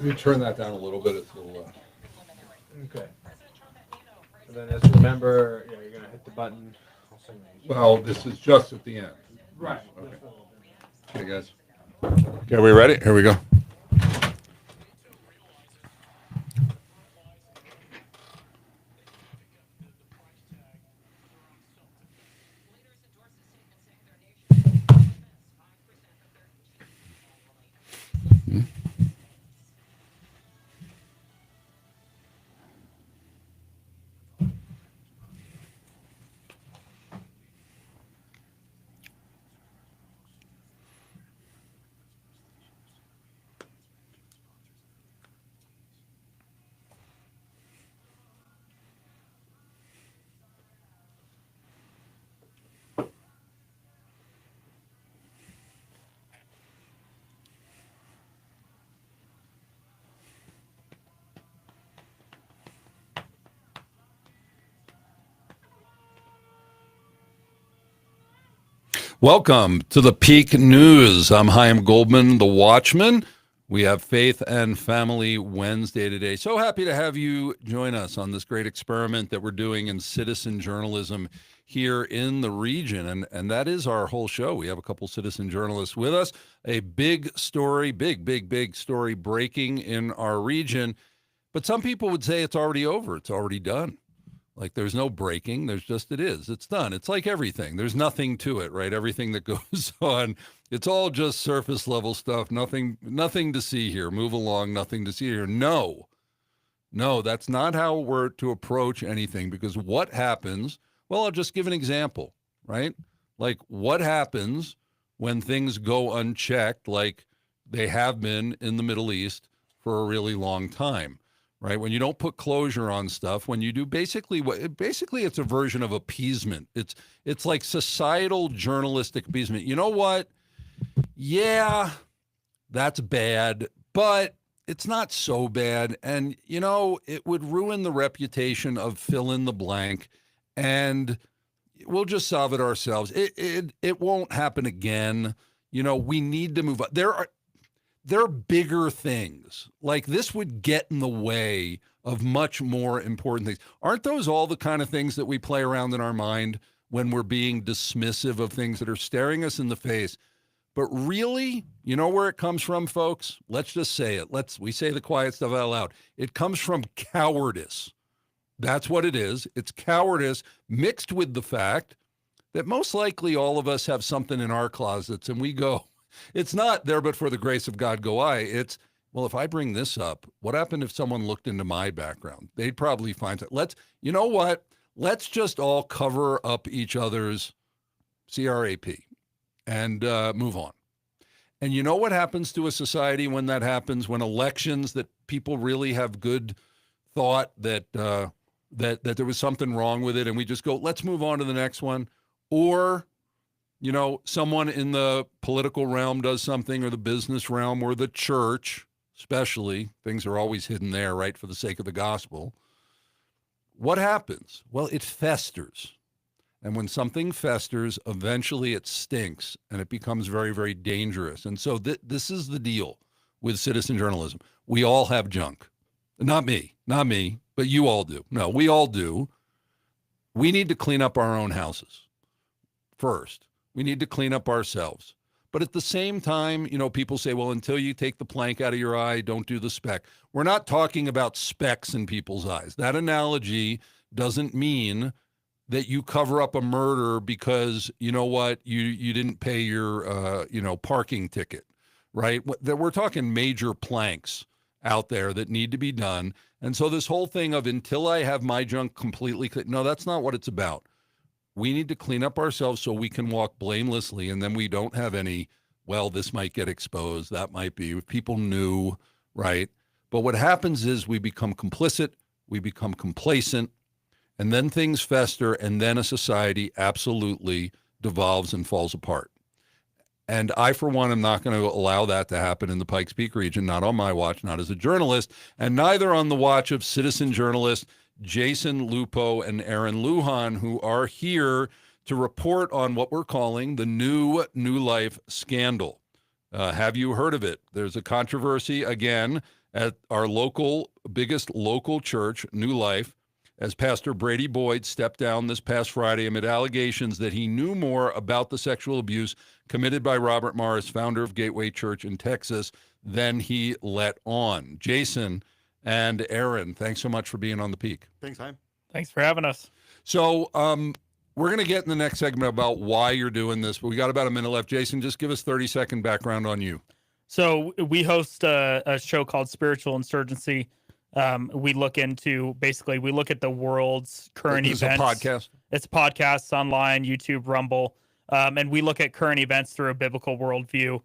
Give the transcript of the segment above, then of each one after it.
Let me turn that down a little bit. It's a little, Okay. And then just remember, yeah, you're gonna hit the button. I'll sing well, this is just at the end. Right. Okay. Okay, guys. Okay, are we ready? Here we go. Welcome to the Peak News. I'm Chaim Goldman, the Watchman. We have Faith and Family Wednesday today. So happy to have you join us on this great experiment that we're doing in citizen journalism here in the region. And that is our whole show. We have a couple citizen journalists with us. A big story, big story breaking in our region. But some people would say it's already over. It's already done. Like there's no breaking, there's just it is. It's done. It's like everything. There's nothing to it, right? Everything that goes on, it's all just surface level stuff. Nothing to see here. Move along, nothing to see here. No, that's not how we're to approach anything because what happens, well, I'll just give an example, right? Like what happens when things go unchecked like they have been in the Middle East for a really long time. Right? When you don't put closure on stuff, when you do basically it's a version of appeasement. It's like societal journalistic appeasement. You know what? Yeah, that's bad, but it's not so bad. And, you know, it would ruin the reputation of fill in the blank and we'll just solve it ourselves. It won't happen again. You know, we need to move on. There are bigger things. Like this would get in the way of much more important things. Aren't those all the kind of things that we play around in our mind when we're being dismissive of things that are staring us in the face? But really, you know where it comes from, folks? Let's just say it. We say the quiet stuff out loud. It comes from cowardice. That's what it is. It's cowardice mixed with the fact that most likely all of us have something in our closets and we go, it's not there, but for the grace of God go I. It's, well, if I bring this up, what happened if someone looked into my background? They'd probably find it. You know what? Let's just all cover up each other's CRAP and move on. And you know what happens to a society when that happens? When elections that people really have good thought that there was something wrong with it, and we just go, let's move on to the next one, or you know, someone in the political realm does something, or the business realm, or the church, especially. Things are always hidden there, right, for the sake of the gospel. What happens? Well, it festers. And when something festers, eventually it stinks, and it becomes very, very dangerous. And so this is the deal with citizen journalism. We all have junk. Not me, but you all do. No, we all do. We need to clean up our own houses first. We need to clean up ourselves. But at the same time, you know, people say, well, until you take the plank out of your eye, don't do the speck. We're not talking about specks in people's eyes. That analogy doesn't mean that you cover up a murder because, you know what, you didn't pay your, parking ticket, right? We're talking major planks out there that need to be done. And so this whole thing of until I have my junk completely clean, no, that's not what it's about. We need to clean up ourselves so we can walk blamelessly, and then we don't have any, well, this might get exposed, that might be, if people knew, right? But what happens is we become complicit, we become complacent, and then things fester, and then a society absolutely devolves and falls apart. And I, for one, am not going to allow that to happen in the Pikes Peak region, not on my watch, not as a journalist, and neither on the watch of citizen journalists Jason Lupo and Aaron Lujan, who are here to report on what we're calling the new New Life scandal. Have you heard of it? There's a controversy again at our biggest local church, New Life, as Pastor Brady Boyd stepped down this past Friday amid allegations that he knew more about the sexual abuse committed by Robert Morris, founder of Gateway Church in Texas, than he let on. Jason and Aaron, thanks so much for being on The Peak. Thanks, Chaim. Thanks for having us. So we're going to get in the next segment about why you're doing this, but we got about a minute left. Jason, just give us 30-second background on you. So we host a show called Spiritual Insurgency. We look at the world's current This events. Is a podcast? It's podcasts online, YouTube, Rumble. And we look at current events through a biblical worldview,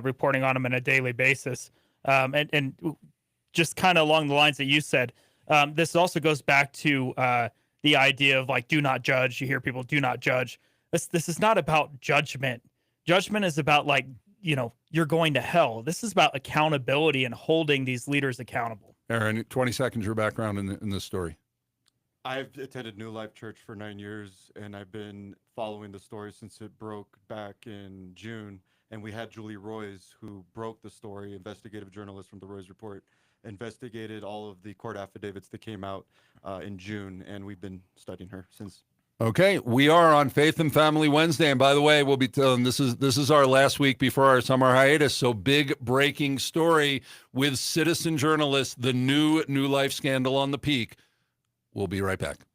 reporting on them on a daily basis. And just kind of along the lines that you said, this also goes back to the idea of like, do not judge. You hear people, do not judge. This is not about judgment. Judgment is about like, you're going to hell. This is about accountability and holding these leaders accountable. Aaron, 20 seconds, your background in this story. I've attended New Life Church for 9 years, and I've been following the story since it broke back in June. And we had Julie Roys, who broke the story, investigative journalist from the Roys Report, investigated all of the court affidavits that came out in June, and we've been studying her since. Okay, we are on Faith and Family Wednesday, and by the way, we'll be telling this is our last week before our summer hiatus. So big breaking story with citizen journalists, the New Life scandal on The Peak. We'll be right back.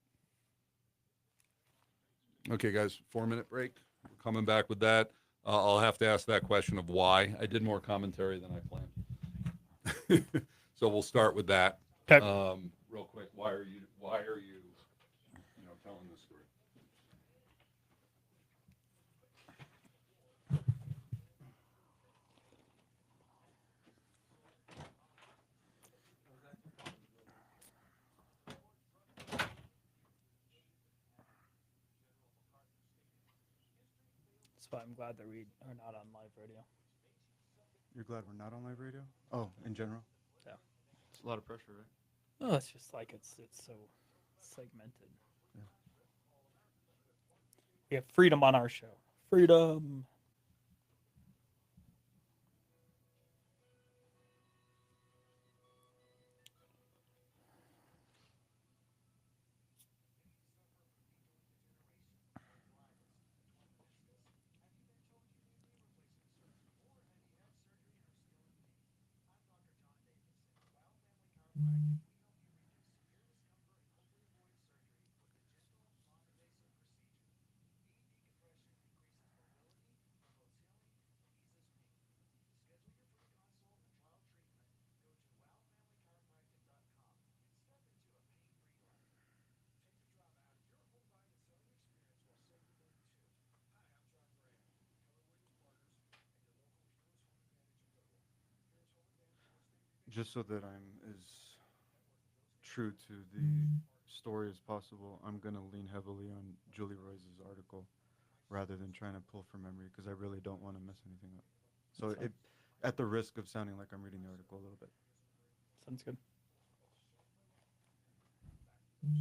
Okay, guys, 4-minute break. We're coming back with that. I'll have to ask that question of why. I did more commentary than I planned, so we'll start with that. Okay. Real quick, why are you telling this story? So I'm glad that we are not on live radio. You're glad we're not on live radio? Oh, in general? Yeah. It's a lot of pressure, right? Oh, it's just like it's so segmented. Yeah. We have freedom on our show. Freedom. Just so that I'm as true to the story as possible, I'm going to lean heavily on Julie Roy's article rather than trying to pull from memory, because I really don't want to mess anything up. So at the risk of sounding like I'm reading the article a little bit. Sounds good. I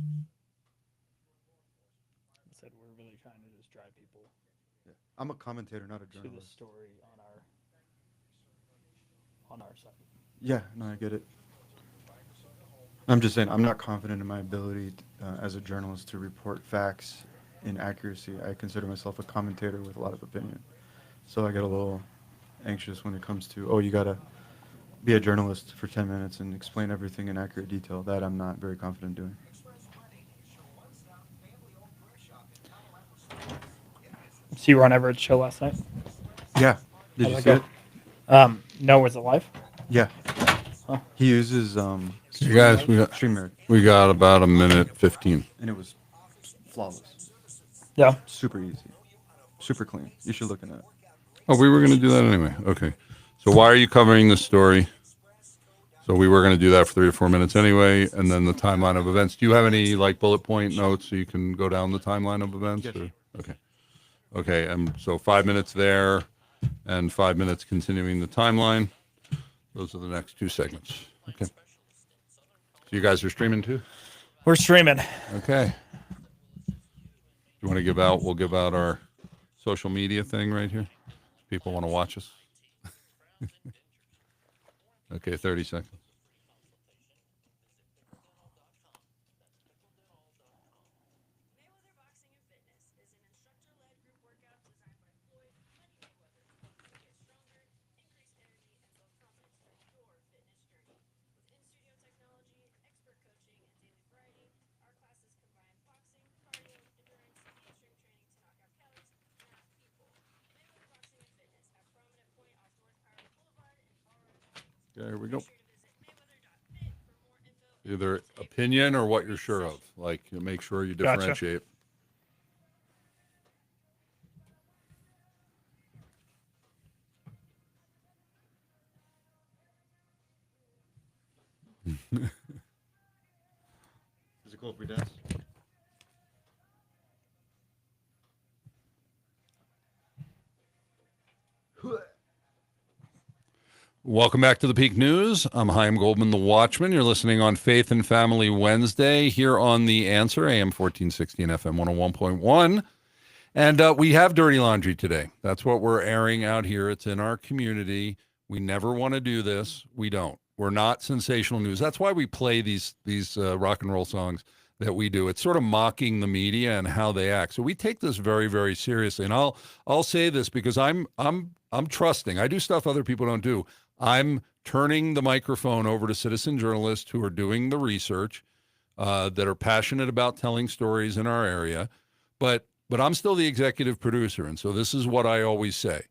said we're really trying to just drive people Yeah. I'm a commentator, not a to the journalist. story on our side. Yeah, no, I get it. I'm just saying, I'm not confident in my ability as a journalist to report facts in accuracy. I consider myself a commentator with a lot of opinion. So I get a little anxious when it comes to, you got to be a journalist for 10 minutes and explain everything in accurate detail. That I'm not very confident doing. So you were on Everett's show last night? Yeah. Did How'd you that see go? it? No, was it live? Yeah. Huh. He uses You guys, StreamYard, we got about a minute 15. and it was flawless. Yeah. Super easy. Super clean. You should look at it. Oh, we were going to do that anyway. Okay. So why are you covering this story? So we were going to do that for 3 or 4 minutes anyway, and then the timeline of events. Do you have any like bullet point notes so you can go down the timeline of events? Yes. Or? Okay. Okay. And so 5 minutes there and 5 minutes continuing the timeline. Those are the next 2 segments. Okay. So you guys are streaming too? We're streaming. Okay. You want to give out? We'll give out our social media thing right here. People want to watch us. Okay, 30 seconds. Okay, here we go. Either opinion or what you're sure of. Like, you make sure you Gotcha. differentiate. Is it cool if we dance? Welcome back to the Peak News. I'm Chaim Goldman, the Watchman. You're listening on Faith and Family Wednesday here on The Answer, AM 1460 and FM 101.1. And we have dirty laundry today. That's what we're airing out here. It's in our community. We never want to do this. We don't. We're not sensational news. That's why we play these rock and roll songs that we do. It's sort of mocking the media and how they act. So we take this very, very seriously. And I'll say this because I'm trusting. I do stuff other people don't do. I'm turning the microphone over to citizen journalists who are doing the research, that are passionate about telling stories in our area. But I'm still the executive producer. And so this is what I always say.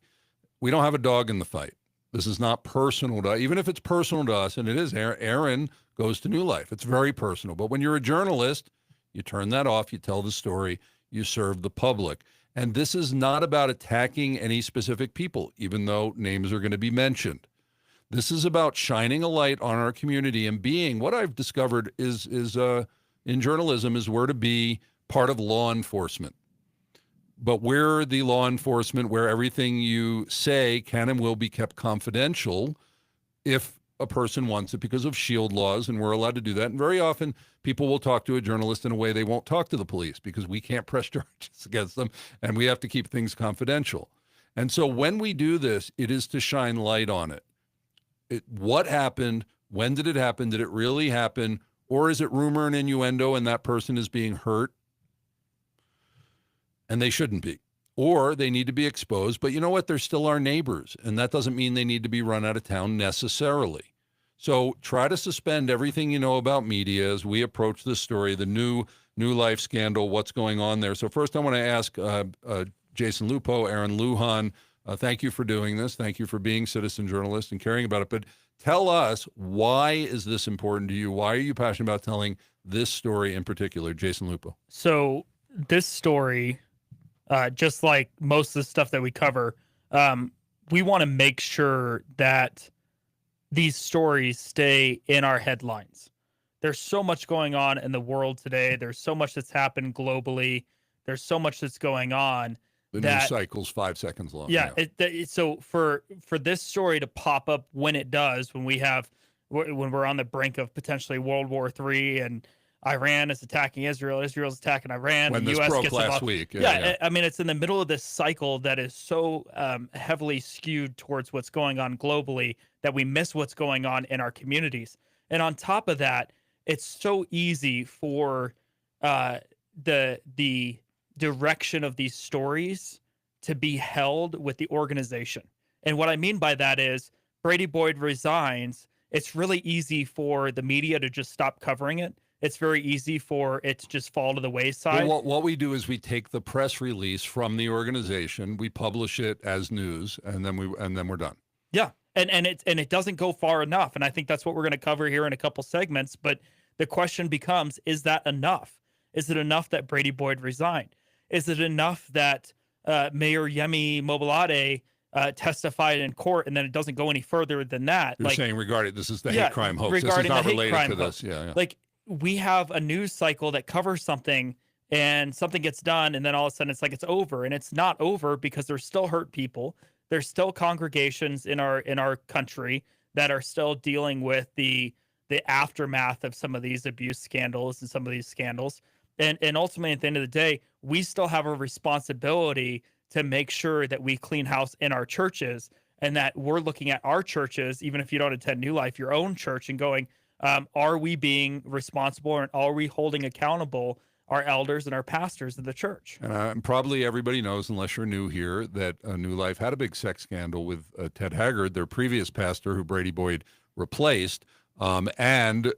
We don't have a dog in the fight. This is not personal to, even if it's personal to us, and it is. Aaron goes to New Life. It's very personal. But when you're a journalist, you turn that off, you tell the story, you serve the public. And this is not about attacking any specific people, even though names are going to be mentioned. This is about shining a light on our community and being, what I've discovered is in journalism is we're to be part of law enforcement. But we're the law enforcement where everything you say can and will be kept confidential if a person wants it because of shield laws, and we're allowed to do that. And very often people will talk to a journalist in a way they won't talk to the police because we can't press charges against them, and we have to keep things confidential. And so when we do this, it is to shine light on it. What happened? When did it happen? Did it really happen? Or is it rumor and innuendo and that person is being hurt? And they shouldn't be. Or they need to be exposed. But you know what? They're still our neighbors. And that doesn't mean they need to be run out of town necessarily. So try to suspend everything you know about media as we approach this story, the New Life scandal, what's going on there. So first I want to ask Jason Lupo, Aaron Lujan, thank you for doing this. Thank you for being citizen journalist and caring about it. But tell us, why is this important to you? Why are you passionate about telling this story in particular? Jason Lupo. So this story, just like most of the stuff that we cover, we want to make sure that these stories stay in our headlines. There's so much going on in the world today. There's so much that's happened globally. There's so much that's going on. The news cycle's 5 seconds long. Yeah. So for this story to pop up when it does, when we're on the brink of potentially World War III and Iran is attacking Israel, Israel's attacking Iran. When the this US broke gets last involved. week. Yeah, I mean, it's in the middle of this cycle that is so heavily skewed towards what's going on globally that we miss what's going on in our communities. And on top of that, it's so easy for the direction of these stories to be held with the organization. And what I mean by that is Brady Boyd resigns. It's really easy for the media to just stop covering it. It's very easy for it to just fall to the wayside. Well, what we do is we take the press release from the organization, we publish it as news, and then we're done. Yeah. And it doesn't go far enough. And I think that's what we're going to cover here in a couple segments. But the question becomes, is that enough? Is it enough that Brady Boyd resigned? Is it enough that Mayor Yemi Mobolade testified in court, and then it doesn't go any further than that? You're saying regarding this is the hate crime hoax. This is Regarding not the hate related crime to hoax. this. Yeah. Like, we have a news cycle that covers something and something gets done, and then all of a sudden it's like it's over. And it's not over because there's still hurt people. There's still congregations in our country that are still dealing with the aftermath of some of these abuse scandals and some of these scandals. And ultimately, at the end of the day, we still have a responsibility to make sure that we clean house in our churches, and that we're looking at our churches, even if you don't attend New Life, your own church, and going, are we being responsible, and are we holding accountable our elders and our pastors of the church? And probably everybody knows, unless you're new here, that New Life had a big sex scandal with Ted Haggard, their previous pastor, who Brady Boyd replaced, and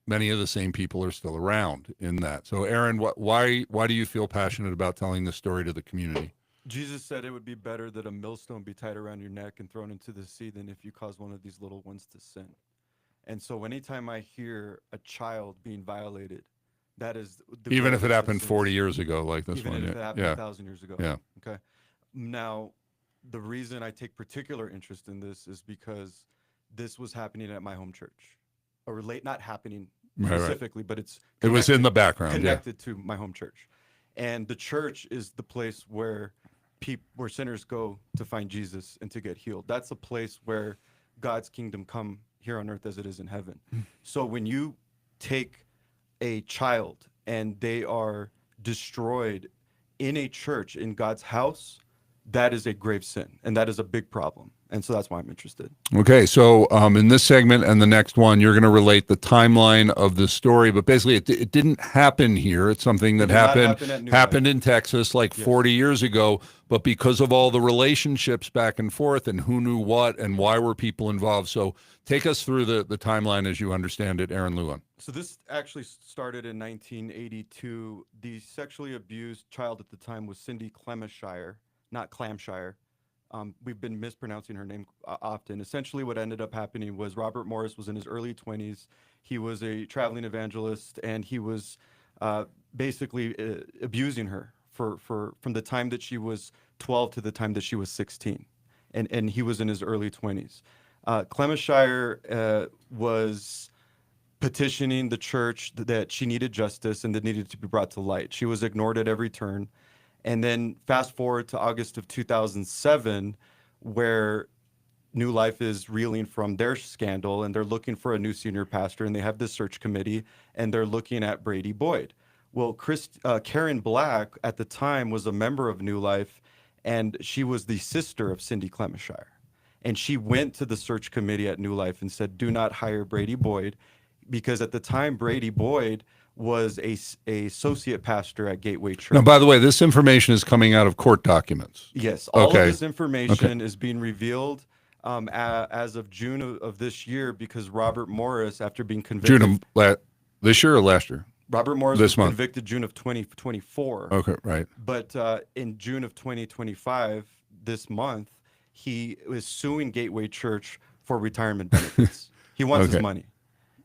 many of the same people are still around in that. So, Aaron, why do you feel passionate about telling this story to the community? Jesus said it would be better that a millstone be tied around your neck and thrown into the sea than if you cause one of these little ones to sin. And so anytime I hear a child being violated, that is the Even if it greatest happened instance, 40 years ago, like this even one. if it happened Yeah. 1,000 years ago. Yeah. Okay. Now, the reason I take particular interest in this is because this was happening at my home church, or not happening Right. specifically, but it's It was in the background. Yeah. connected to my home church. And the church is the place where where sinners go to find Jesus and to get healed. That's a place where God's kingdom come here on earth as it is in heaven. So when you take a child and they are destroyed in a church, in God's house, that is a grave sin, and that is a big problem. And so that's why I'm interested. Okay, so in this segment and the next one, you're going to relate the timeline of the story, but basically it didn't happen here. It's something that It did not happened happen at New happened in Texas like Yes. 40 years ago, but because of all the relationships back and forth and who knew what and why were people involved. So take us through the timeline as you understand it, Aaron Lewin. So this actually started in 1982. The sexually abused child at the time was Cindy Clemishire, not Clamshire. We've been mispronouncing her name often. Essentially, what ended up happening was Robert Morris was in his early 20s. He was a traveling evangelist, and he was basically abusing her from the time that she was 12 to the time that she was 16. And he was in his early 20s. Clemishire was petitioning the church that she needed justice and that needed to be brought to light. She was ignored at every turn. And then fast forward to August of 2007, where New Life is reeling from their scandal and they're looking for a new senior pastor, and they have this search committee and they're looking at Brady Boyd. Well, Karen Black at the time was a member of New Life, and she was the sister of Cindy Clemishire. And she went to the search committee at New Life and said, do not hire Brady Boyd, because at the time Brady Boyd was a associate pastor at Gateway Church. Now, by the way, this information is coming out of court documents. Yes, all Okay. of this information is being revealed as of June of this year, because Robert Morris, after being convicted, June of this year or last year? Robert Morris this was month. convicted June of 2024. Okay, right. But in June of 2025, this month, he is suing Gateway Church for retirement benefits. He wants Okay. his money.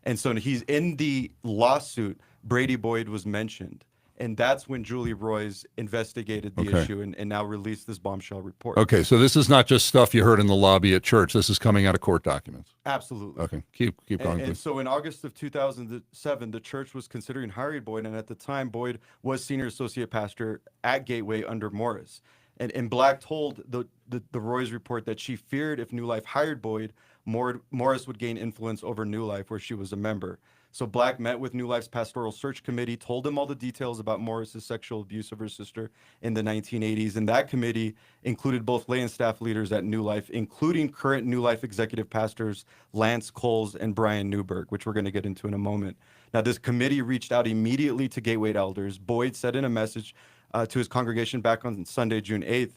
And so he's in the lawsuit. Brady Boyd was mentioned. And that's when Julie Roys investigated the Okay. issue and now released this bombshell report. Okay, so this is not just stuff you heard in the lobby at church. This is coming out of court documents. Absolutely. Okay, keep going, And please. so in August of 2007, the church was considering hiring Boyd, and at the time, Boyd was senior associate pastor at Gateway under Morris. And Black told the Roy's report that she feared if New Life hired Boyd, Morris would gain influence over New Life, where she was a member. So Black met with New Life's pastoral search committee, told them all the details about Morris's sexual abuse of her sister in the 1980s. And that committee included both lay and staff leaders at New Life, including current New Life executive pastors Lance Coles and Brian Newberg, which we're going to get into in a moment. Now, this committee reached out immediately to Gateway elders. Boyd said in a message to his congregation back on Sunday, June 8th,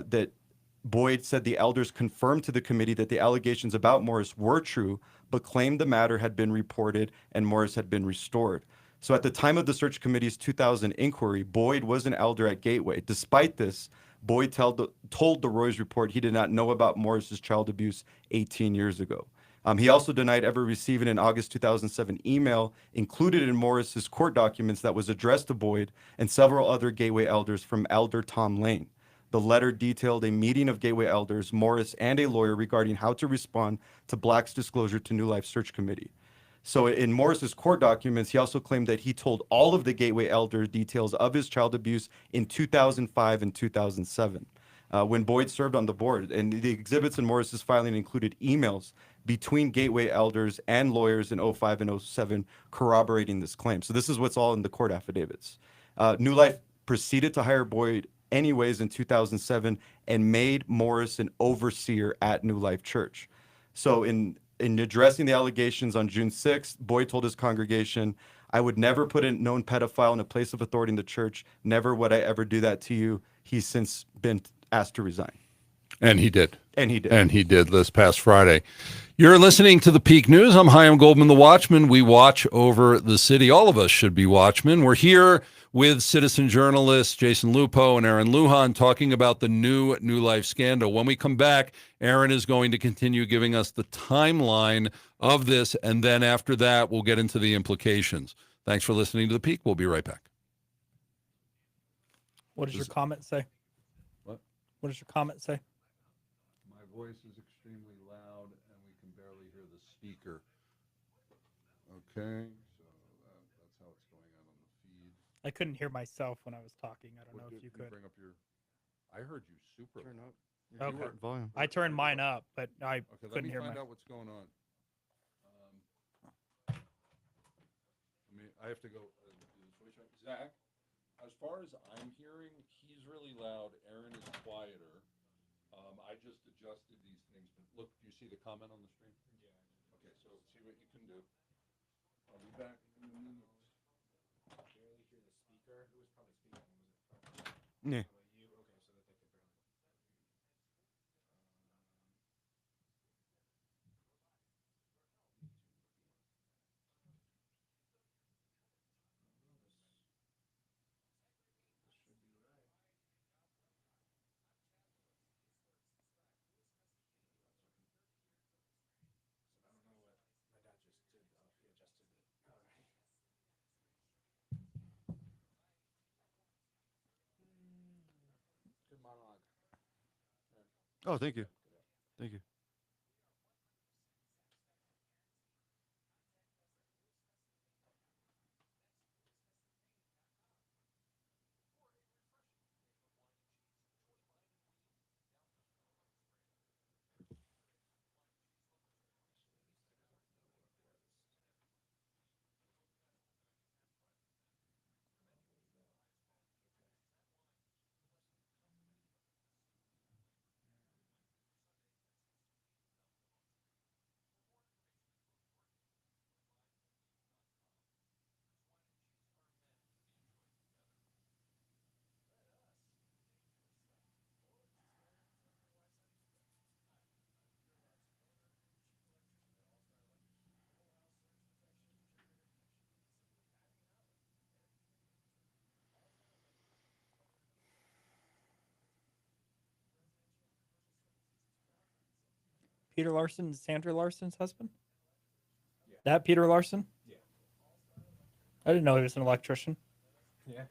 that Boyd said the elders confirmed to the committee that the allegations about Morris were true, but claimed the matter had been reported and Morris had been restored. So at the time of the search committee's 2000 inquiry, Boyd was an elder at Gateway. Despite this, Boyd told the Roy's report he did not know about Morris's child abuse 18 years ago. He also denied ever receiving an August 2007 email included in Morris's court documents that was addressed to Boyd and several other Gateway elders from Elder Tom Lane. The letter detailed a meeting of Gateway elders, Morris, and a lawyer regarding how to respond to Black's disclosure to New Life Search Committee. So in Morris's court documents, he also claimed that he told all of the Gateway elders details of his child abuse in 2005 and 2007, when Boyd served on the board. And the exhibits in Morris's filing included emails between Gateway elders and lawyers in 05 and 07 corroborating this claim. So this is what's all in the court affidavits. New Life proceeded to hire Boyd anyways in 2007 and made Morris an overseer at New Life Church. So in addressing the allegations on June 6th, Boyd told his congregation, "I would never put a known pedophile in a place of authority in the church. Never would I ever do that to you." He's since been asked to resign. And he did. And he did. And he did this past Friday. You're listening to the Peak News. I'm Chaim Goldman, the Watchman. We watch over the city. All of us should be watchmen. We're here with citizen journalists Jason Lupo and Aaron Lujan talking about the New Life scandal. When we come back, Aaron is going to continue giving us the timeline of this, and then after that, we'll get into the implications. Thanks for listening to The Peak. We'll be right back. What does your comment say? What? What does your comment say? My voice is extremely loud, and we can barely hear the speaker. Okay, so that's how it's going out on the feed. I couldn't hear myself when I was talking. I don't know if you could. Bring up your. I heard you super. Turn up. Okay. Volume. I turned mine up, but I Okay, let couldn't me hear find my. out what's going on. I have to go do this voice right. Zach, as far as I'm hearing, he's really loud. Aaron is quieter. I just adjusted these things. But look, do you see the comment on the screen? Yeah. Okay, so see what you can do. I'll be back in a minute. Barely hear the speaker. Who was probably speaking? Was it Yeah. you? Okay, so that they could barely. Good monologue. Oh, thank you. Thank you. Peter Larson is Sandra Larson's husband? Yeah. That Peter Larson? Yeah. I didn't know he was an electrician. Yeah.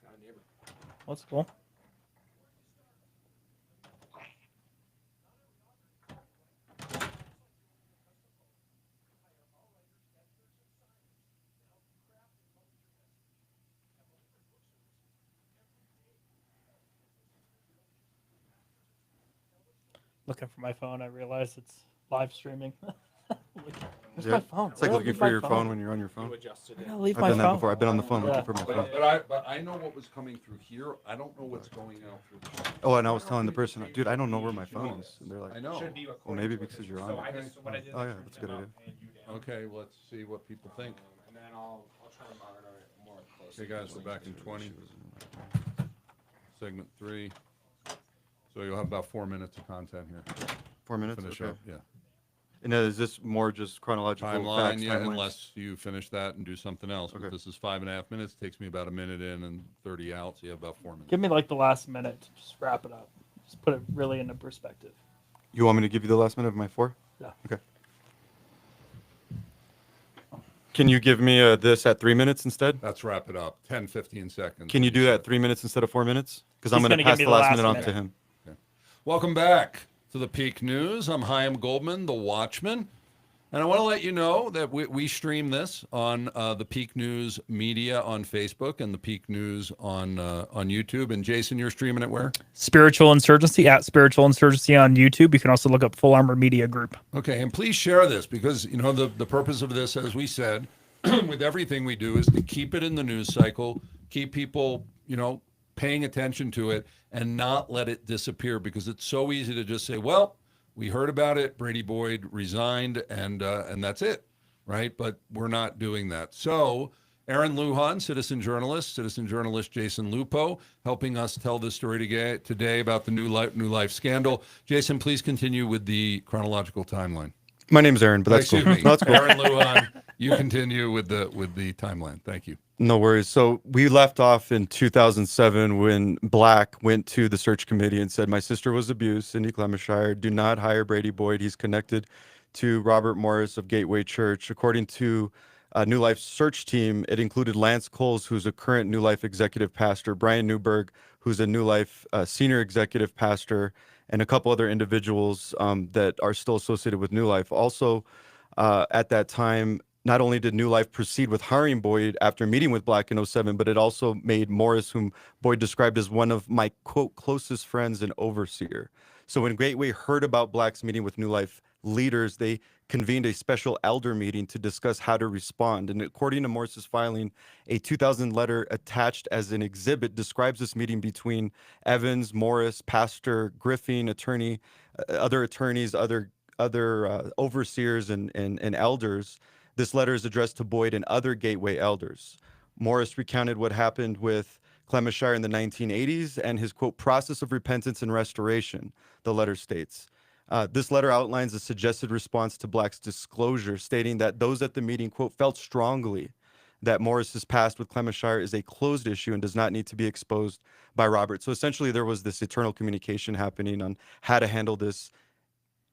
Our neighbor. That's cool. Looking for my phone, I realize it's live streaming. Where's Yeah. my phone? It's like Where looking did I for leave your my phone when you're on your You phone. adjusted Where it. did I leave I've my done that phone? before. I've been on the phone Yeah. looking for my phone. But I know what was coming through here. I don't know what's going out through the screen. Oh, and I was telling the person, dude, I don't know where my phone is. And they're like, I know. Should be well, recording maybe with because it. you're So on I it. just what I did. Oh, I yeah, turned that's a him good up idea. and you down. Okay, let's see what people think. And then I'll try to monitor it more closely. Okay, guys, we're back in 20. Segment 3. So you'll have about 4 minutes of content here. 4 minutes? Finish Okay. up, yeah. And is this more just chronological Timeline, facts, yeah, timelines? unless you finish that and do something else. But Okay. this is 5.5 minutes. Takes me about a minute in and 30 out, so you have about 4 minutes. Give me like the last minute to just wrap it up. Just put it really into perspective. You want me to give you the last minute of my 4? Yeah. Okay. Can you give me this at 3 minutes instead? Let's wrap it up. 10, 15 seconds. Can you do that at 3 minutes instead of 4 minutes? Because I'm He's going to gonna pass give the me the last last minute on minute. to him. Welcome back to the Peak News. I'm Chaim Goldman, the Watchman. And I want to let you know that we stream this on the Peak News Media on Facebook and the Peak News on YouTube. And Jason, you're streaming it where? Spiritual Insurgency at Spiritual Insurgency on YouTube. You can also look up Full Armor Media Group. Okay, and please share this because, you know, the purpose of this, as we said, with everything we do is to keep it in the news cycle, keep people, you know, paying attention to it and not let it disappear because it's so easy to just say, well, we heard about it, Brady Boyd resigned, and that's it, right? But we're not doing that. So Aaron Lujan, citizen journalist Jason Lupo, helping us tell this story today about the New Life scandal. Jason, please continue with the chronological timeline. My name's Aaron, but that's cool. Excuse me, No, that's cool. Aaron Lujan, You continue with the timeline. Thank you. No worries. So we left off in 2007 when Black went to the search committee and said, my sister was abused, Cindy Clemishire. Do not hire Brady Boyd. He's connected to Robert Morris of Gateway Church. According to New Life search team, it included Lance Coles, who's a current New Life executive pastor, Brian Newberg, who's a New Life senior executive pastor, and a couple other individuals that are still associated with New Life. Also, at that time, not only did New Life proceed with hiring Boyd after meeting with Black in 2007, but it also made Morris, whom Boyd described as one of my, quote, closest friends and overseer. So when Gateway heard about Black's meeting with New Life leaders, they convened a special elder meeting to discuss how to respond. And according to Morris's filing, a 2000 letter attached as an exhibit describes this meeting between Evans, Morris, Pastor Griffin, attorney, other attorneys, other overseers and elders. This letter is addressed to Boyd and other Gateway elders. Morris recounted what happened with Clemishire in the 1980s and his, quote, process of repentance and restoration, the letter states. This letter outlines a suggested response to Black's disclosure, stating that those at the meeting, quote, felt strongly that Morris's past with Clemishire is a closed issue and does not need to be exposed by Robert. So essentially there was this eternal communication happening on how to handle this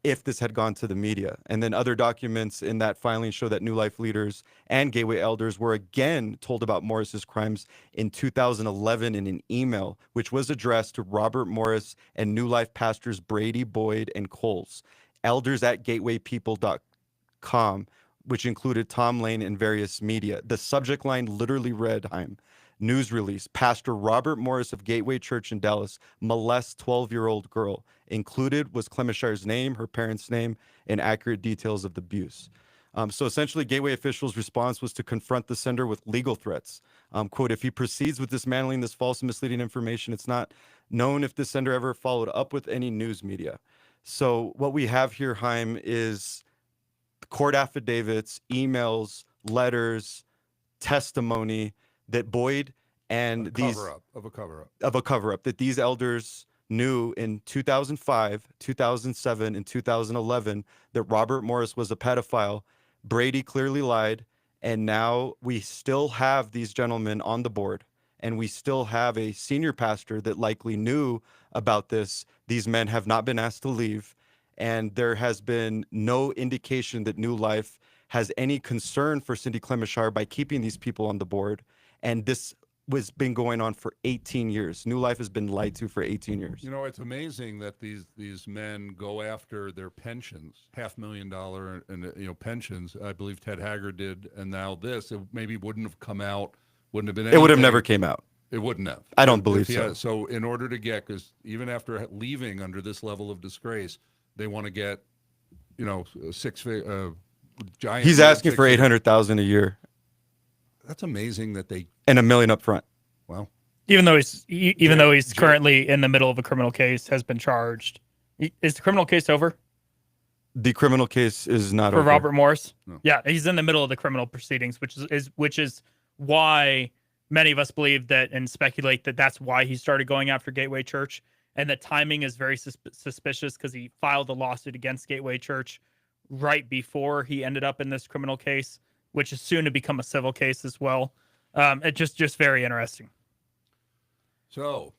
if this had gone to the media. And then other documents in that filing show that New Life leaders and Gateway elders were again told about Morris's crimes in 2011 in an email, which was addressed to Robert Morris and New Life pastors Brady, Boyd, and Coles, elders at gatewaypeople.com, which included Tom Lane and various media. The subject line literally read, news release, Pastor Robert Morris of Gateway Church in Dallas molests 12-year-old girl. Included was Clemishire's name, her parents' name, and accurate details of the abuse. So essentially, Gateway officials' response was to confront the sender with legal threats. Quote, if he proceeds with dismantling this false and misleading information, it's not known if the sender ever followed up with any news media. So what we have here, Chaim, is court affidavits, emails, letters, testimony that Boyd and Of a cover-up that these elders knew in 2005, 2007, and 2011 that Robert Morris was a pedophile. Brady clearly lied, and now we still have these gentlemen on the board, and we still have a senior pastor that likely knew about this. These men have not been asked to leave, and there has been no indication that New Life has any concern for Cindy Clemishire by keeping these people on the board. And this was been going on for 18 years. New Life has been lied to for 18 years. You know, it's amazing that these men go after their pensions, $500,000 and pensions. I believe Ted Haggard did, and now this. It maybe wouldn't have come out, wouldn't have been anything. It would have never came out. It wouldn't have. I don't believe so. So in order to get, because even after leaving under this level of disgrace, they want to get, giant. He's asking for $800,000 a year. That's amazing that they and $1 million up front. Wow. Even though he's currently in the middle of a criminal case, has been charged. Is the criminal case over? The criminal case is not for over. Robert Morris. No. Yeah, he's in the middle of the criminal proceedings, which is why many of us believe that and speculate that that's why he started going after Gateway Church, and the timing is very suspicious because he filed a lawsuit against Gateway Church right before he ended up in this criminal case, which is soon to become a civil case as well. It's just very interesting. So,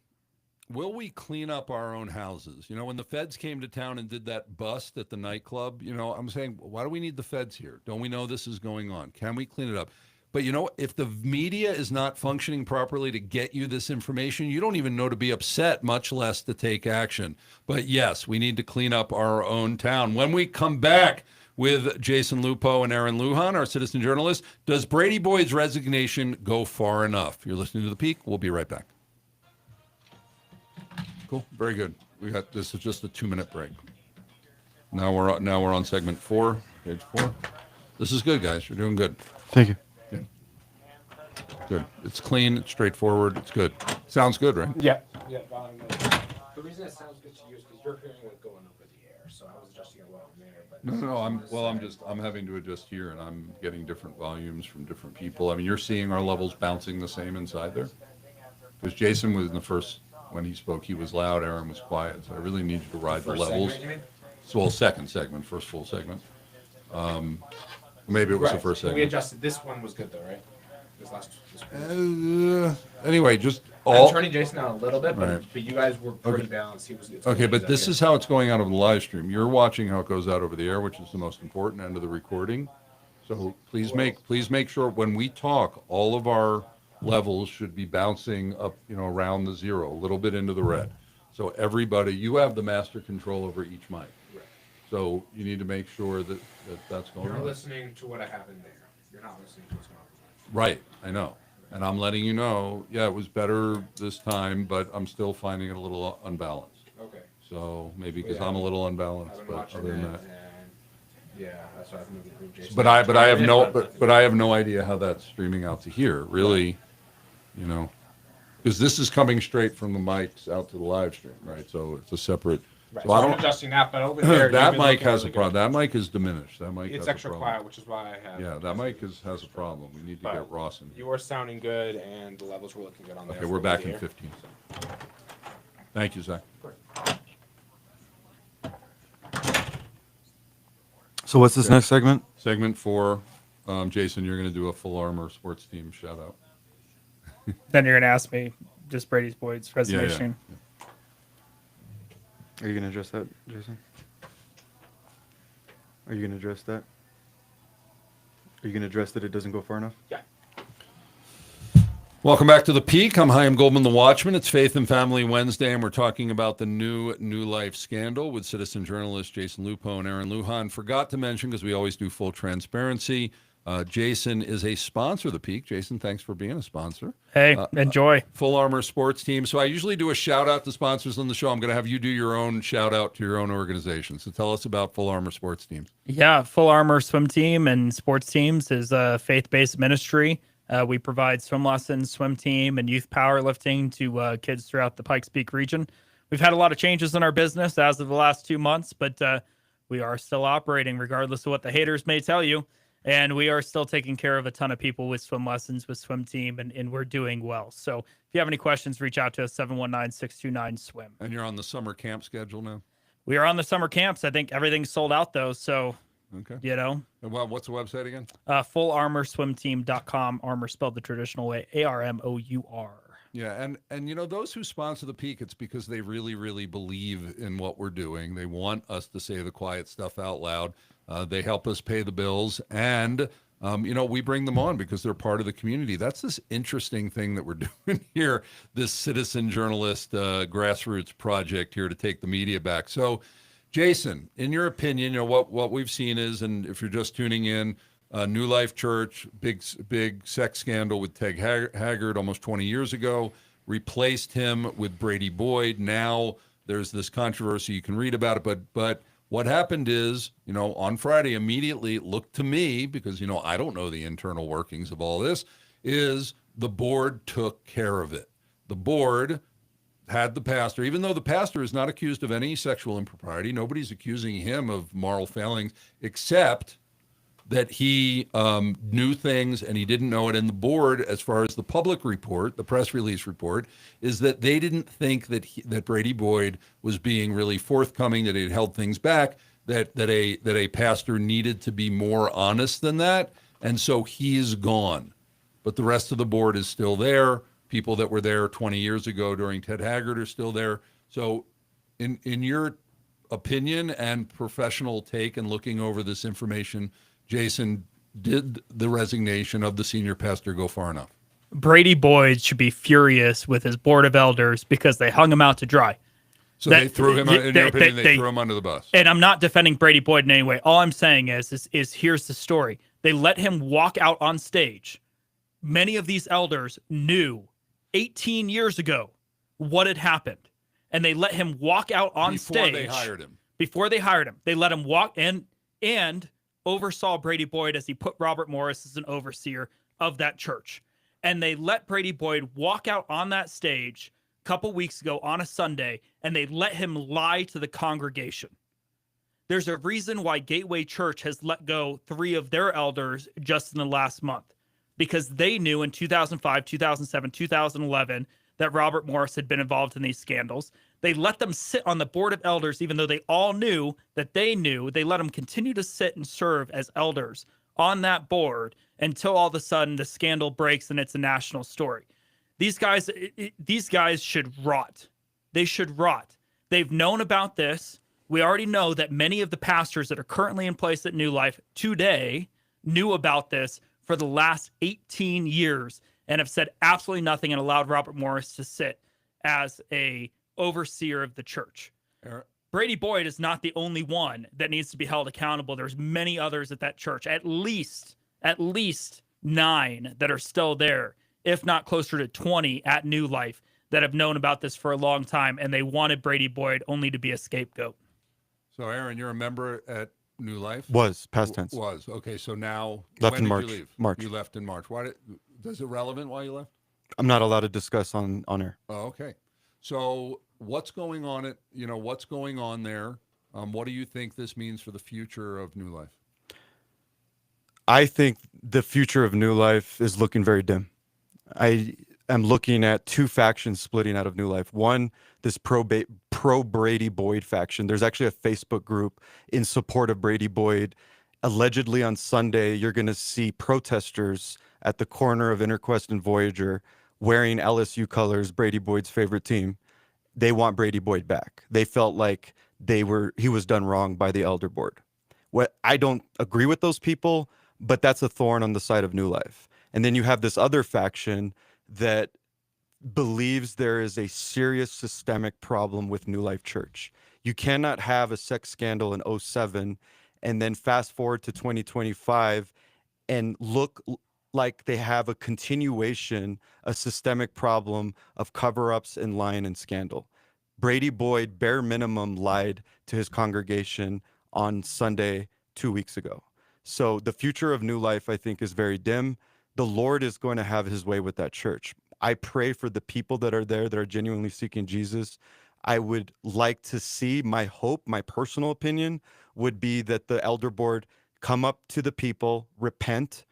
will we clean up our own houses? When the feds came to town and did that bust at the nightclub, I'm saying, why do we need the feds here? Don't we know this is going on? Can we clean it up? But if the media is not functioning properly to get you this information, you don't even know to be upset, much less to take action. But yes, we need to clean up our own town. When we come back with Jason Lupo and Aaron Lujan, our citizen journalists, does Brady Boyd's resignation go far enough? You're listening to The Peak. We'll be right back. Cool. Very good. This is just a 2-minute break. Now we're on segment 4, page 4. This is good, guys. You're doing good. Thank you. Yeah. Good. It's clean. It's straightforward. It's good. Sounds good, right? Yeah. Yeah. The reason it sounds good to you is because you're hearing it going over the air. So I was adjusting it well in there. But I'm having to adjust here, and I'm getting different volumes from different people. I mean, you're seeing our levels bouncing the same inside there. Because Jason was in the first. When he spoke, he was loud. Aaron was quiet. So I really need you to ride the levels. Segment, you mean? Well, second segment, first full segment. Maybe it was the Right. first But we segment. adjusted. This one was good though, right? This one. Anyway, just I'm all. turning Jason down a little bit, but, Right. but you guys were pretty Okay. balanced. It's Okay, good but that this good. is how it's going out of the live stream. You're watching how it goes out over the air, which is the most important end of the recording. So please make sure when we talk, all of our levels should be bouncing up, around the zero, a little bit into the red. So everybody, you have the master control over each mic. Right. So you need to make sure that that's going You're on. listening to what happened there. You're not listening to what's going on. Right, I know. And I'm letting you know, yeah, it was better this time, but I'm still finding it a little unbalanced. Okay. So maybe because Yeah, I'm a little I've unbalanced, been but watching other than it, that. and yeah, that's why I've moved Jason. But I have no, But but I have no idea how that's streaming out to here, really, because this is coming straight from the mics out to the live stream, right? So it's a separate, right. so So I I'm don't, adjusting that, but over there, that you've been mic looking has a really problem. good. That mic is diminished. That mic It's has extra a problem. quiet, which is why I have. Yeah, that mic has a problem. We need to But get Ross in. You were sounding good, and the levels were looking good on there. Okay, for we're back the in air. 15. Thank you, Zach. So what's this next segment? Segment 4, Jason, you're going to do a Full Armor sports team shout out. Then you're gonna ask me just Brady's Boyd's resignation. Are you going to address that, Jason? Are you going to address that? Are you going to address that it doesn't go far enough? Yeah. Welcome back to The Peak. I'm Chaim Goldman, the Watchman. It's Faith and Family Wednesday, and we're talking about the New Life scandal with citizen journalists Jason Lupo and Aaron Lujan. Forgot to mention, because we always do full transparency, Jason is a sponsor of The Peak. Jason, thanks for being a sponsor. Hey, enjoy. Full Armor Sports Team. So I usually do a shout out to sponsors on the show. I'm going to have you do your own shout out to your own organization. So tell us about Full Armor Sports Team. Yeah, Full Armor Swim Team and Sports Teams is a faith-based ministry. We provide swim lessons, swim team, and youth powerlifting to kids throughout the Pikes Peak region. We've had a lot of changes in our business as of the last 2 months, but we are still operating regardless of what the haters may tell you. And we are still taking care of a ton of people with swim lessons, with swim team, and we're doing well. So if you have any questions, reach out to us, 719-629-SWIM. And you're on the summer camp schedule now? We are on the summer camps. I think everything's sold out, though. So, Okay. And what's the website again? FullArmorSwimTeam.com. Armor spelled the traditional way, ARMOUR. Yeah, and those who sponsor the Peak, it's because they really, really believe in what we're doing. They want us to say the quiet stuff out loud. They help us pay the bills, and we bring them on because they're part of the community. That's this interesting thing that we're doing here, this citizen journalist grassroots project here to take the media back. So, Jason, in your opinion, what we've seen is, and if you're just tuning in, New Life Church, big sex scandal with Ted Haggard almost 20 years ago, replaced him with Brady Boyd. Now there's this controversy. You can read about it, but what happened is, on Friday, immediately it looked to me, because, I don't know the internal workings of all this, is the board took care of it. The board had the pastor, even though the pastor is not accused of any sexual impropriety, nobody's accusing him of moral failings, except that he knew things and he didn't know it. And the board, as far as the public report, the press release report, is that they didn't think that Brady Boyd was being really forthcoming, that he had held things back, that a pastor needed to be more honest than that. And so he's gone. But the rest of the board is still there. People that were there 20 years ago during Ted Haggard are still there. So in your opinion and professional take and looking over this information, Jason, did the resignation of the senior pastor go far enough? Brady Boyd should be furious with his board of elders because they hung him out to dry. So they threw him, in your opinion, they threw him under the bus. And I'm not defending Brady Boyd in any way. All I'm saying is here's the story. They let him walk out on stage. Many of these elders knew 18 years ago what had happened. And they let him walk out on stage. Before they hired him. Before they hired him. They let him walk and oversaw Brady Boyd as he put Robert Morris as an overseer of that church. And they let Brady Boyd walk out on that stage a couple weeks ago on a Sunday, and they let him lie to the congregation. There's a reason why Gateway Church has let go 3 of their elders just in the last month, because they knew in 2005, 2007, 2011 that Robert Morris had been involved in these scandals. They let them sit on the board of elders, even though they all knew that they knew. They let them continue to sit and serve as elders on that board until all of a sudden the scandal breaks and it's a national story. These guys should rot. They should rot. They've known about this. We already know that many of the pastors that are currently in place at New Life today knew about this for the last 18 years and have said absolutely nothing and allowed Robert Morris to sit as a overseer of the church. Brady Boyd is not the only one that needs to be held accountable. There's many others at that church, at least 9 that are still there, if not closer to 20 at New Life that have known about this for a long time, and they wanted Brady Boyd only to be a scapegoat. So, Aaron, you're a member at New Life? Was, past tense. Was. Okay, so now... Left when in did March. you leave? March. You left in March. Why is it relevant why you left? I'm not allowed to discuss on air. Oh, okay. So what's going on what's going on there? What do you think this means for the future of New Life? I think the future of New Life is looking very dim. I am looking at 2 factions splitting out of New Life. One, this pro Brady Boyd faction. There's actually a Facebook group in support of Brady Boyd. Allegedly on Sunday, you're going to see protesters at the corner of Interquest and Voyager wearing LSU colors, Brady Boyd's favorite team. They want Brady Boyd back. They felt like he was done wrong by the elder board. What I don't agree with those people, but that's a thorn on the side of New Life. And then you have this other faction that believes there is a serious systemic problem with New Life Church. You cannot have a sex scandal in 2007 and then fast forward to 2025 and look like they have a continuation, a systemic problem of cover-ups and lying and scandal. Brady Boyd, bare minimum, lied to his congregation on Sunday 2 weeks ago. So the future of New Life, I think, is very dim. The Lord is going to have his way with that church. I pray for the people that are there that are genuinely seeking Jesus. I would like to see, my hope, my personal opinion would be that the elder board come up to the people, repent,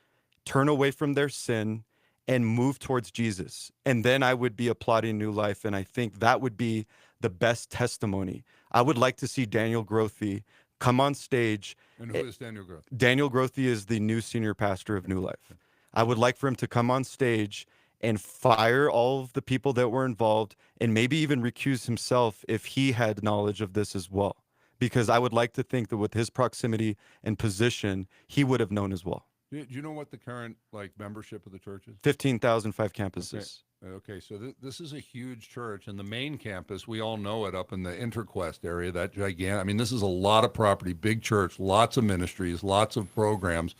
turn away from their sin, and move towards Jesus. And then I would be applauding New Life. And I think that would be the best testimony. I would like to see Daniel Grothe come on stage. And who is Daniel Grothe? Daniel Grothe is the new senior pastor of New Life. I would like for him to come on stage and fire all of the people that were involved and maybe even recuse himself if he had knowledge of this as well. Because I would like to think that with his proximity and position, he would have known as well. Do you know what the current membership of the church is? 15,005 campuses. Okay, so this is a huge church, and the main campus, we all know it up in the Interquest area, that gigantic. I mean, this is a lot of property, big church, lots of ministries, lots of programs.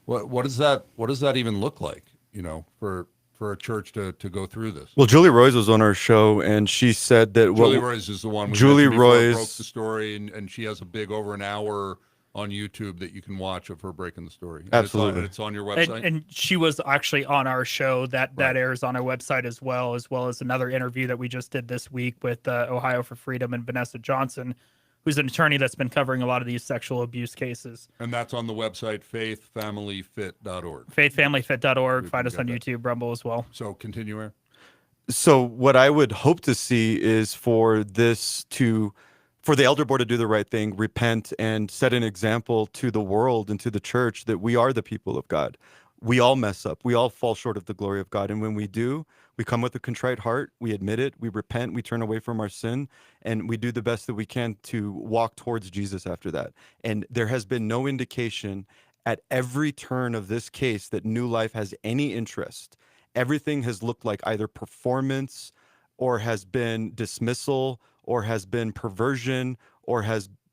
What does that even look like, for a church to go through this? Well, Julie Royce was on our show, and she said that Julie Royce is the one. Julie Royce broke the story, and she has a big over an hour on YouTube that you can watch of her breaking the story. Absolutely. It's on your website. And she was actually on our show that airs on our website as well as another interview that we just did this week with Ohio for Freedom and Vanessa Johnson, who's an attorney that's been covering a lot of these sexual abuse cases. And that's on the website, faithfamilyfit.org. Faithfamilyfit.org. Find us on YouTube, Rumble as well. So continue, Aaron. So what I would hope to see is for the elder board to do the right thing, repent, and set an example to the world and to the church that we are the people of God. We all mess up. We all fall short of the glory of God. And when we do, we come with a contrite heart. We admit it. We repent. We turn away from our sin. And we do the best that we can to walk towards Jesus after that. And there has been no indication at every turn of this case that New Life has any interest. Everything has looked like either performance or has been dismissal or has been perversion, or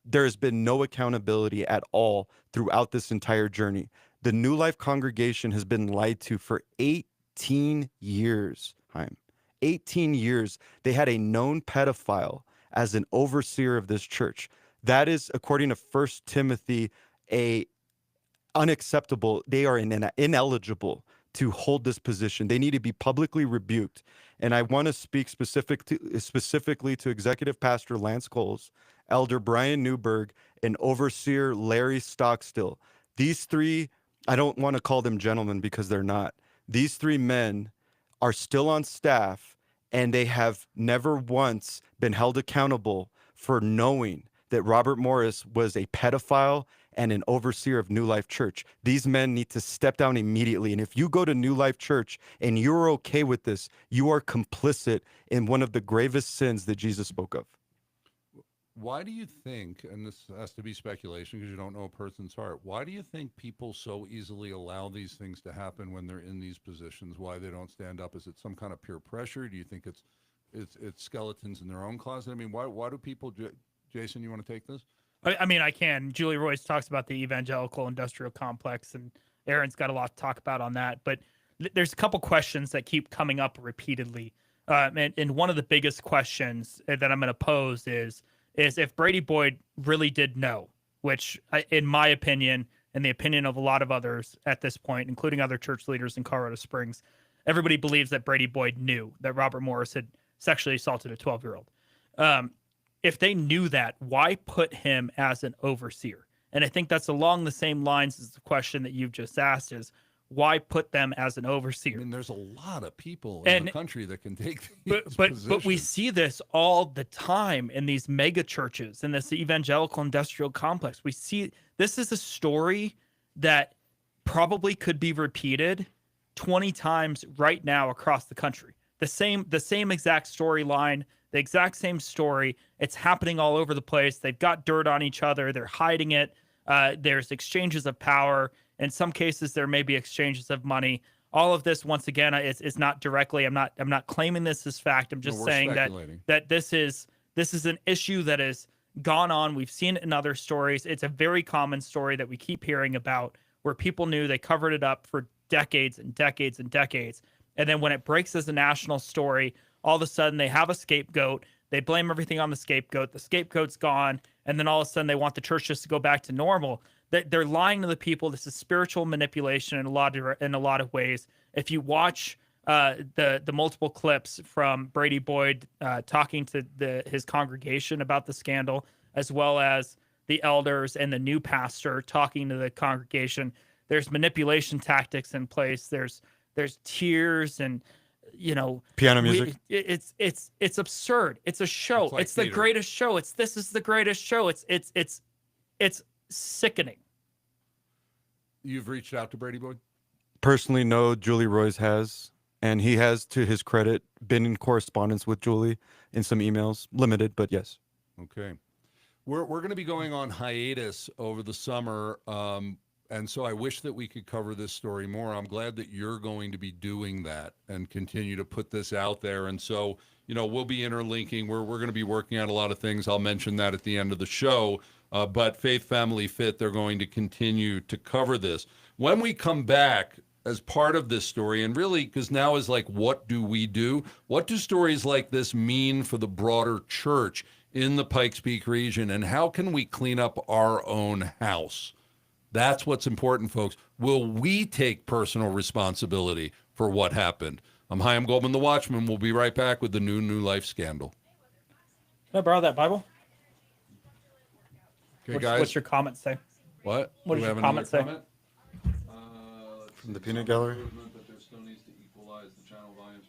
there has been no accountability at all throughout this entire journey. The New Life congregation has been lied to for 18 years, Chaim. 18 years. They had a known pedophile as an overseer of this church. That is, according to 1 Timothy, unacceptable. They are ineligible to hold this position. They need to be publicly rebuked. And I want to speak specifically to Executive Pastor Lance Coles, Elder Brian Newberg, and Overseer Larry Stockstill. These three, I don't want to call them gentlemen because they're not. These 3 men are still on staff, and they have never once been held accountable for knowing that Robert Morris was a pedophile and an overseer of New Life Church. These men need to step down immediately. And if you go to New Life Church and you're okay with this, you are complicit in one of the gravest sins that Jesus spoke of. Why do you think, and this has to be speculation because you don't know a person's heart, why do you think people so easily allow these things to happen when they're in these positions? Why they don't stand up? Is it some kind of peer pressure? Do you think it's skeletons in their own closet? I mean, why do people, Jason, you want to take this? I mean, I can. Julie Royce talks about the evangelical industrial complex, and Aaron's got a lot to talk about on that. But there's a couple questions that keep coming up repeatedly. And one of the biggest questions that I'm going to pose is if Brady Boyd really did know, which in my opinion, and the opinion of a lot of others at this point, including other church leaders in Colorado Springs, everybody believes that Brady Boyd knew that Robert Morris had sexually assaulted a 12-year-old. If they knew that, why put him as an overseer? And I think that's along the same lines as the question that you've just asked is, why put them as an overseer? I mean, there's a lot of people in the country that can take these but we see this all the time in these mega churches, in this evangelical industrial complex. We see this is a story that probably could be repeated 20 times right now across the country. The same exact storyline, the exact same story. It's happening all over the place. They've got dirt on each other. They're hiding it. There's exchanges of power. In some cases, there may be exchanges of money. All of this, once again, is not directly. I'm not claiming this as fact. I'm just saying that this is an issue that has gone on. We've seen it in other stories. It's a very common story that we keep hearing about, where people knew, they covered it up for decades and decades and decades, and then when it breaks as a national story, all of a sudden they have a scapegoat. They blame everything on the scapegoat. The scapegoat's gone, and then all of a sudden they want the church just to go back to normal. They're lying to the people. This is spiritual manipulation in a lot of ways. If you watch the multiple clips from Brady Boyd talking to his congregation about the scandal, as well as the elders and the new pastor talking to the congregation, there's manipulation tactics in place. There's tears and piano music. It's absurd. It's a show. It's the greatest show. This is the greatest show. It's sickening. You've reached out to Brady Boyd? Personally, no. Julie Royce has, and he has, to his credit, been in correspondence with Julie in some emails, limited, but yes. Okay. We're going to be going on hiatus over the summer, and so I wish that we could cover this story more. I'm glad that you're going to be doing that and continue to put this out there. And so, we'll be interlinking. We're going to be working on a lot of things. I'll mention that at the end of the show. But Faith, Family, Fit, they're going to continue to cover this. When we come back, as part of this story, and really, because now is like, what do we do? What do stories like this mean for the broader church in the Pikes Peak region? And how can we clean up our own house? That's what's important, folks. Will we take personal responsibility for what happened? I'm Chaim Goldman, the Watchman. We'll be right back with the New Life scandal. Can I borrow that Bible? Okay, guys. What's your comment say? What? What does your comment say? From the peanut gallery. But there still needs to equalize the channel volumes.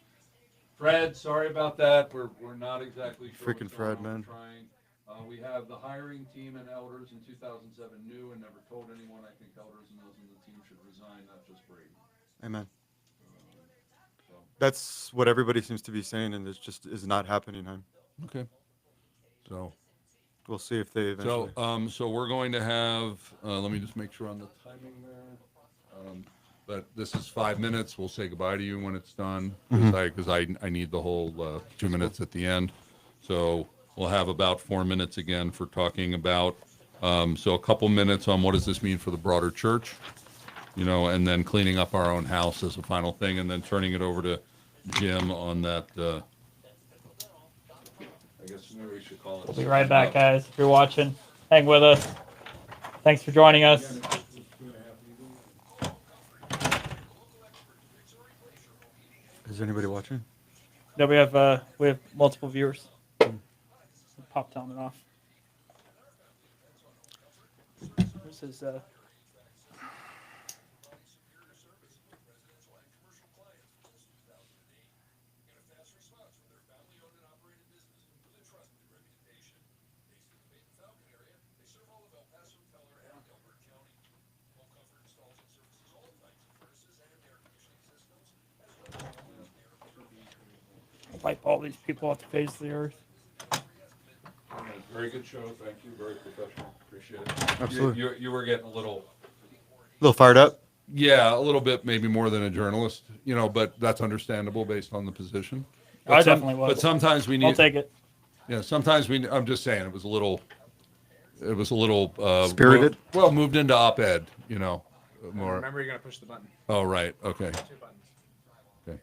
Fred, sorry about that. We're not exactly sure. Freaking Fred, man. We have the hiring team and elders in 2007 knew and never told anyone. I think elders and those in the team should resign, not just Brady. Amen. That's what everybody seems to be saying, and this just is not happening. Okay. So we'll see if they eventually. So we're going to have. Let me just make sure on the timing there. But this is 5 minutes. We'll say goodbye to you when it's done, because I need the whole 2 minutes at the end. So we'll have about 4 minutes again for talking about. So a couple minutes on what does this mean for the broader church, and then cleaning up our own house as a final thing, and then turning it over to Jim on that. I guess maybe we should call it. We'll be right back, guys. If you're watching, hang with us. Thanks for joining us. Is anybody watching? No, we have multiple viewers. Popped on and off. This is these people off the face of the earth. Very good show. Thank you. Very professional. Appreciate it. Absolutely. You were getting a little, Fired up. yeah, a little bit, maybe more than a journalist, but that's understandable based on the position. I But definitely was. But sometimes we need. I'll take it. Yeah, sometimes I'm just saying it was a little. Spirited? Moved into op-ed. More. Remember, you're gonna push the button. Oh, right. Okay. 2 buttons. Okay.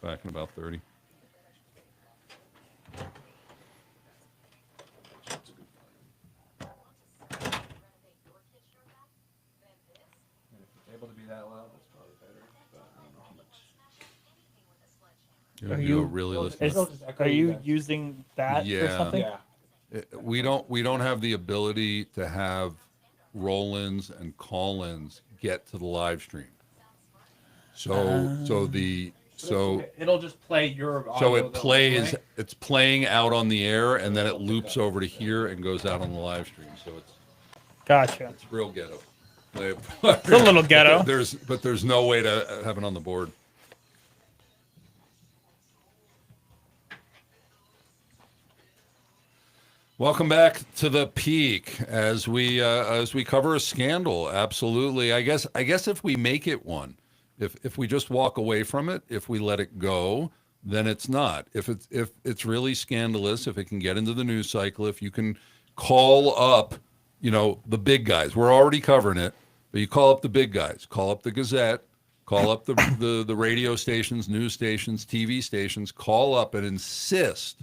Back in about 30. And if it's able to be that loud, that's probably better. But I don't know how much. Are you really listening? It'll just echo Are you you guys. using that or Yeah. something? Yeah. We don't have the ability to have roll-ins and call-ins get to the live stream. So it'll just play your audio. so it that will plays. play. It's playing out on the air, and then it loops over to here and goes out on the live stream. So Gotcha. it's real ghetto. It's a little ghetto. There's no way to have it on the board. Welcome back to the Peak as we cover a scandal. Absolutely. I guess if we make it one, if we just walk away from it, if we let it go, then it's not. If it's really scandalous, if it can get into the news cycle, if you can call up, the big guys. We're already covering it, but you call up the big guys. Call up the Gazette. Call up the radio stations, news stations, TV stations. Call up and insist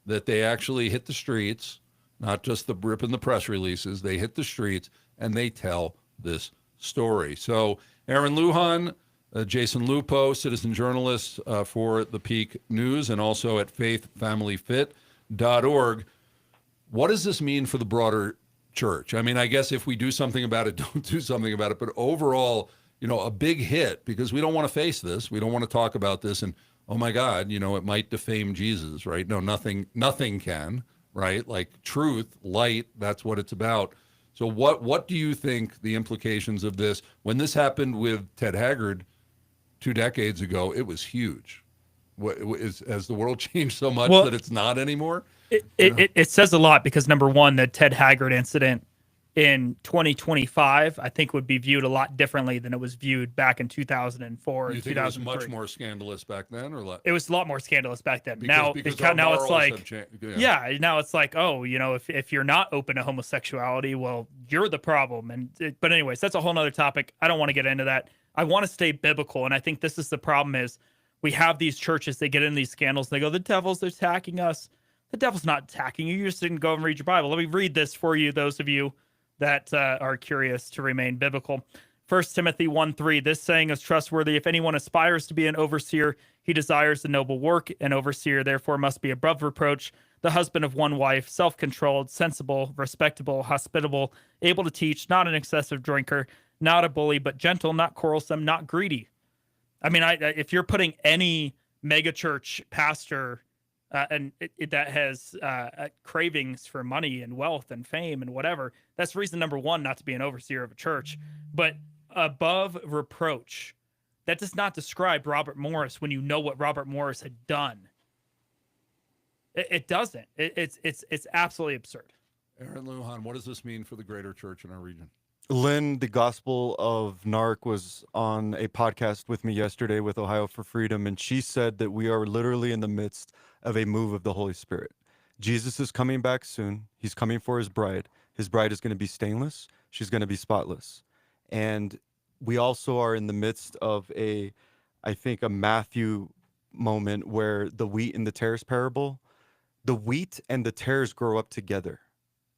that they actually hit the streets, not just the ripping the press releases. They hit the streets and they tell this story. So Aaron Lujan, Jason Lupo, citizen journalist for the Peak News and also at faithfamilyfit.org. What does this mean for the broader church? I mean, I guess if we do something about it, don't do something about it. But overall, a big hit, because we don't want to face this. We don't want to talk about this. And, oh, my God, it might defame Jesus, right? No, nothing can, right? Like truth, light, that's what it's about. So what do you think the implications of this? When this happened with Ted Haggard 2 decades ago, it was huge. Has the world changed so much that it's not anymore? It says a lot because, number one, the Ted Haggard incident in 2025, I think, would be viewed a lot differently than it was viewed back in 2004 You and think it was 2003. much more scandalous back then, or It was a lot more scandalous back then. Now Now it's morals like, have changed. now it's like, oh, if you're not open to homosexuality, well, you're the problem. But anyways, that's a whole nother topic. I don't want to get into that. I want to stay biblical, and I think this is the problem: is we have these churches, they get in these scandals, they go, the devil's attacking us. The devil's not attacking you. You just didn't go and read your Bible. Let me read this for you, those of you that are curious to remain biblical. 1 Timothy 1:3, this saying is trustworthy. If anyone aspires to be an overseer, he desires the noble work. An overseer, therefore, must be above reproach, the husband of one wife, self-controlled, sensible, respectable, hospitable, able to teach, not an excessive drinker, not a bully, but gentle, not quarrelsome, not greedy. I mean, if you're putting any megachurch pastor that has cravings for money and wealth and fame and whatever, that's reason number one not to be an overseer of a church. But above reproach, that does not describe Robert Morris when you know what Robert Morris had done. It doesn't. It's absolutely absurd. Aaron Lujan, what does this mean for the greater church in our region? Lynn, the Gospel of Narc, was on a podcast with me yesterday with Ohio for Freedom, and she said that we are literally in the midst of a move of the Holy Spirit. Jesus is coming back soon. He's coming for his bride. His bride is going to be stainless. She's going to be spotless. And we also are in the midst of I think, a Matthew moment where the wheat and the tares parable, the wheat and the tares grow up together.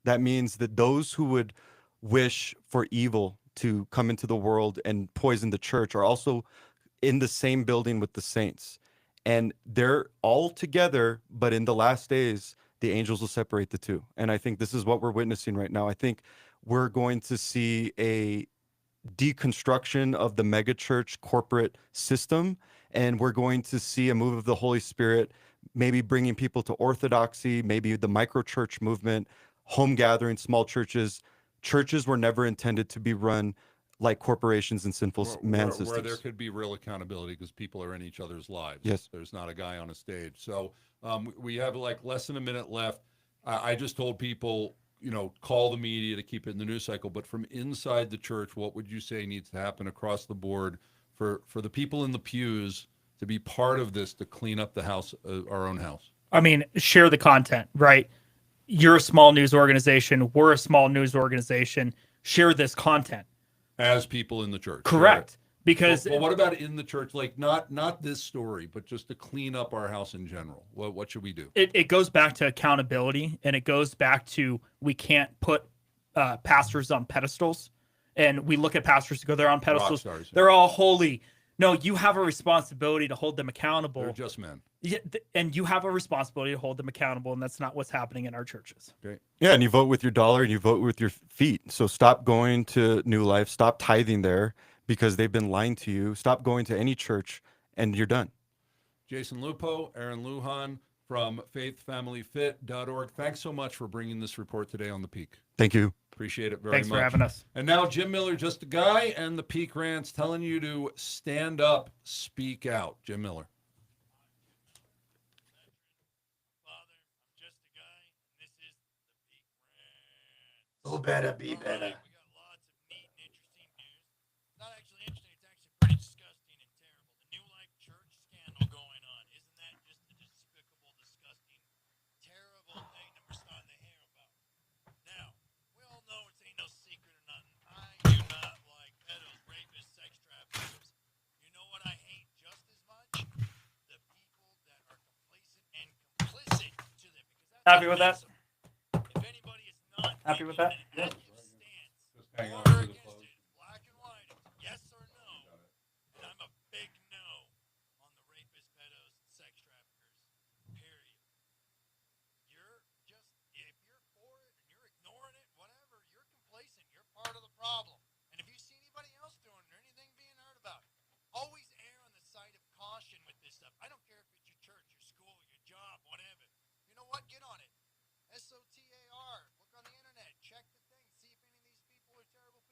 That means that those who would wish for evil to come into the world and poison the church are also in the same building with the saints. And they're all together, but in the last days, the angels will separate the two. And I think this is what we're witnessing right now. I think we're going to see a deconstruction of the megachurch corporate system, and we're going to see a move of the Holy Spirit maybe bringing people to orthodoxy, maybe the microchurch movement, home gatherings, small churches. Churches were never intended to be run like corporations and sinful man systems. Where there could be real accountability because people are in each other's lives. Yes. There's not a guy on a stage. So we have like less than a minute left. I just told people, call the media to keep it in the news cycle. But from inside the church, what would you say needs to happen across the board for the people in the pews to be part of this, to clean up the house, our own house? I mean, share the content, right? You're a small news organization. We're a small news organization. Share this content. As people in the church. Correct. Because Well, what about in the church? Like not this story, but just to clean up our house in general. What should we do? it goes back to accountability, and it goes back to we can't put pastors on pedestals. And we look at pastors who go, they're on pedestals. Rock stars, yeah. They're all holy. No, you have a responsibility to hold them accountable. They're just men. Yeah, and you have a responsibility to hold them accountable, and that's not what's happening in our churches. Okay. Yeah, and you vote with your dollar and you vote with your feet. So stop going to New Life, stop tithing there because they've been lying to you. Stop going to any church and you're done. Jason Lupo, Aaron Lujan from faithfamilyfit.org. Thanks so much for bringing this report today on The Peak. Thank you. Appreciate it very Thanks much. for having us. And now Jim Miller, just a guy, and The Peak Rants telling you to stand up, speak out. Jim Miller. Father, I'm just a guy, and this is the Peak Rant. Oh, better be better. We got lots of neat and interesting news. Not actually interesting, it's actually pretty disgusting and terrible. The New Life Church scandal going on. Isn't that just a despicable, disgusting, terrible thing that we're starting to hear about? Now, we all know it ain't no secret or nothing. I do not like pedos, rapists, sex traffickers. You know what I hate just as much? The people that are complacent and complicit to them. Because that's Happy what with that? makes them. If anybody is not Happy with that? taking an active stance Just hang on for or to the against clothes. it, black and white, yes or no, and I'm a big no on the rapists, pedos, and sex traffickers, period. You're just, if you're for it and you're ignoring it, whatever, you're complacent, you're part of the problem. And if you see anybody else doing it or anything being heard about, always err on the side of caution with this stuff. I don't care if it's your church, your school, your job, whatever. You know what? Get on it. SOTAR. Look on the internet. Check the thing. See if any of these people are terrible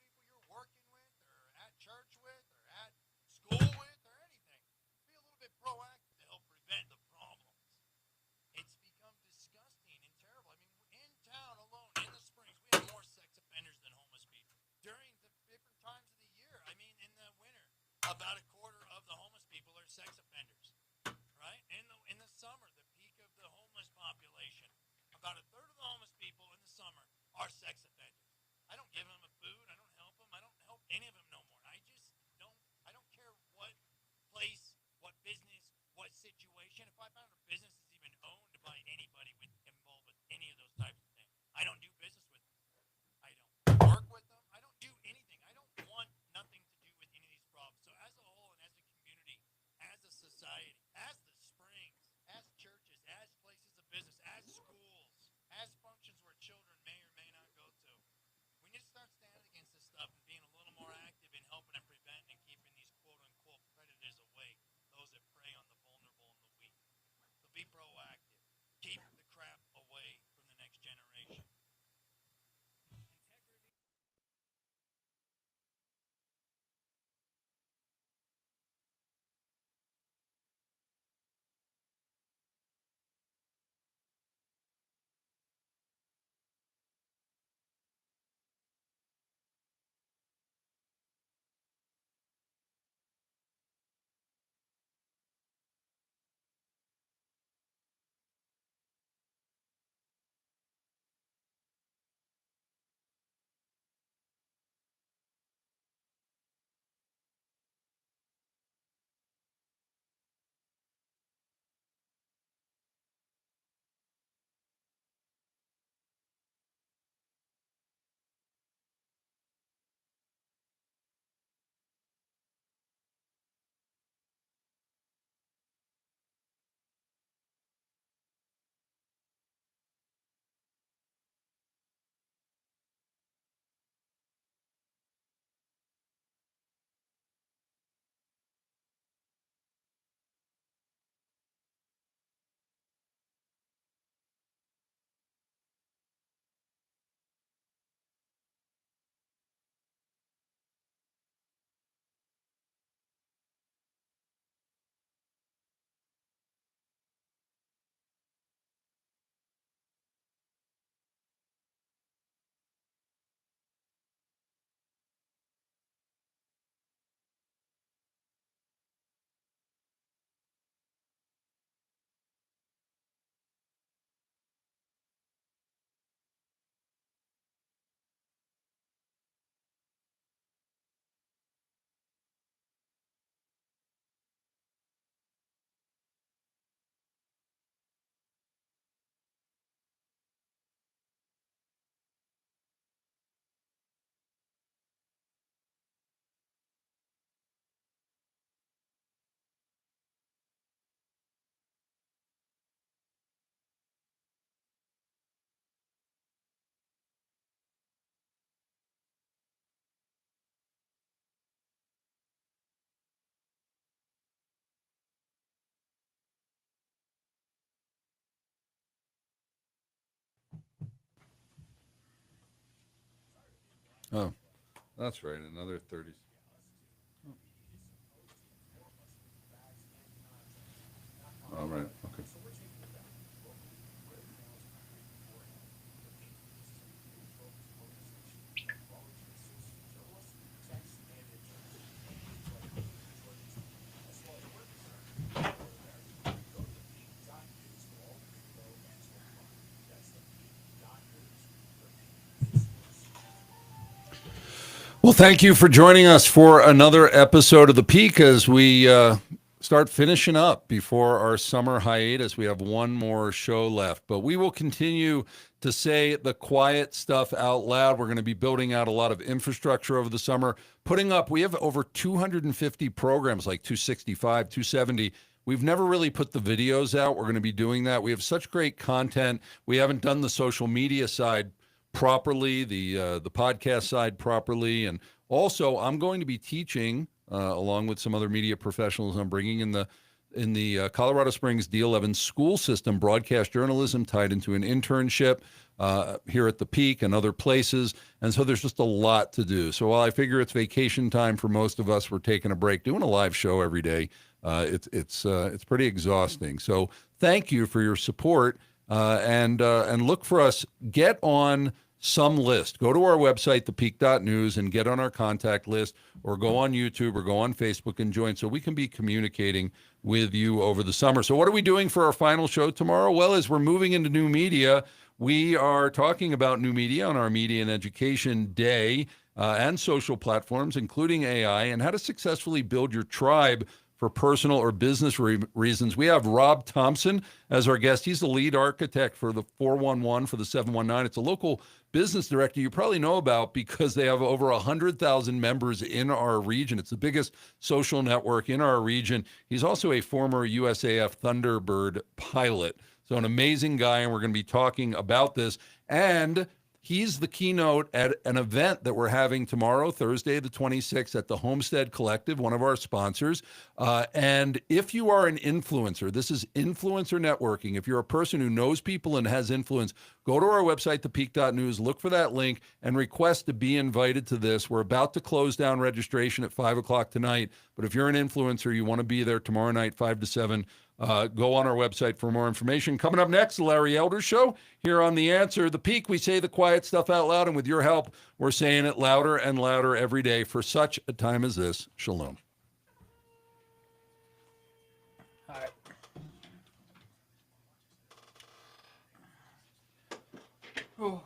Oh, that's right. Another 30. All right. Okay. Well, thank you for joining us for another episode of The Peak as we start finishing up before our summer hiatus. We have one more show left, but we will continue to say the quiet stuff out loud. We're going to be building out a lot of infrastructure over the summer, we have over 250 programs, like 265, 270. We've never really put the videos out. We're going to be doing that. We have such great content. We haven't done the social media side properly, the podcast side properly, and also I'm going to be teaching along with some other media professionals. I'm bringing in the Colorado Springs D11 school system broadcast journalism tied into an internship here at the Peak and other places, and so there's just a lot to do. So while I figure it's vacation time for most of us, we're taking a break, doing a live show every day. It's pretty exhausting. So thank you for your support. And look for us. Get on some list. Go to our website, thepeak.news, and get on our contact list, or go on YouTube or go on Facebook and join so we can be communicating with you over the summer. So what are we doing for our final show tomorrow? Well, as we're moving into new media, we are talking about new media on our Media and Education Day and social platforms, including AI, and how to successfully build your tribe for personal or business reasons. We have Rob Thompson as our guest. He's the lead architect for the 411 for the 719. It's a local business director you probably know about because they have over 100,000 members in our region. It's the biggest social network in our region. He's also a former USAF Thunderbird pilot. So an amazing guy, and we're going to be talking about this. And he's the keynote at an event that we're having tomorrow, Thursday, the 26th, at the Homestead Collective, one of our sponsors. And if you are an influencer, this is influencer networking. If you're a person who knows people and has influence, go to our website, thepeak.news, look for that link, and request to be invited to this. We're about to close down registration at 5 o'clock tonight. But if you're an influencer, you want to be there tomorrow night, 5 to 7, go on our website for more information. Coming up next, the Larry Elder Show here on The Answer. The Peak, we say the quiet stuff out loud, and with your help, we're saying it louder and louder every day for such a time as this. Shalom. All right. Oh.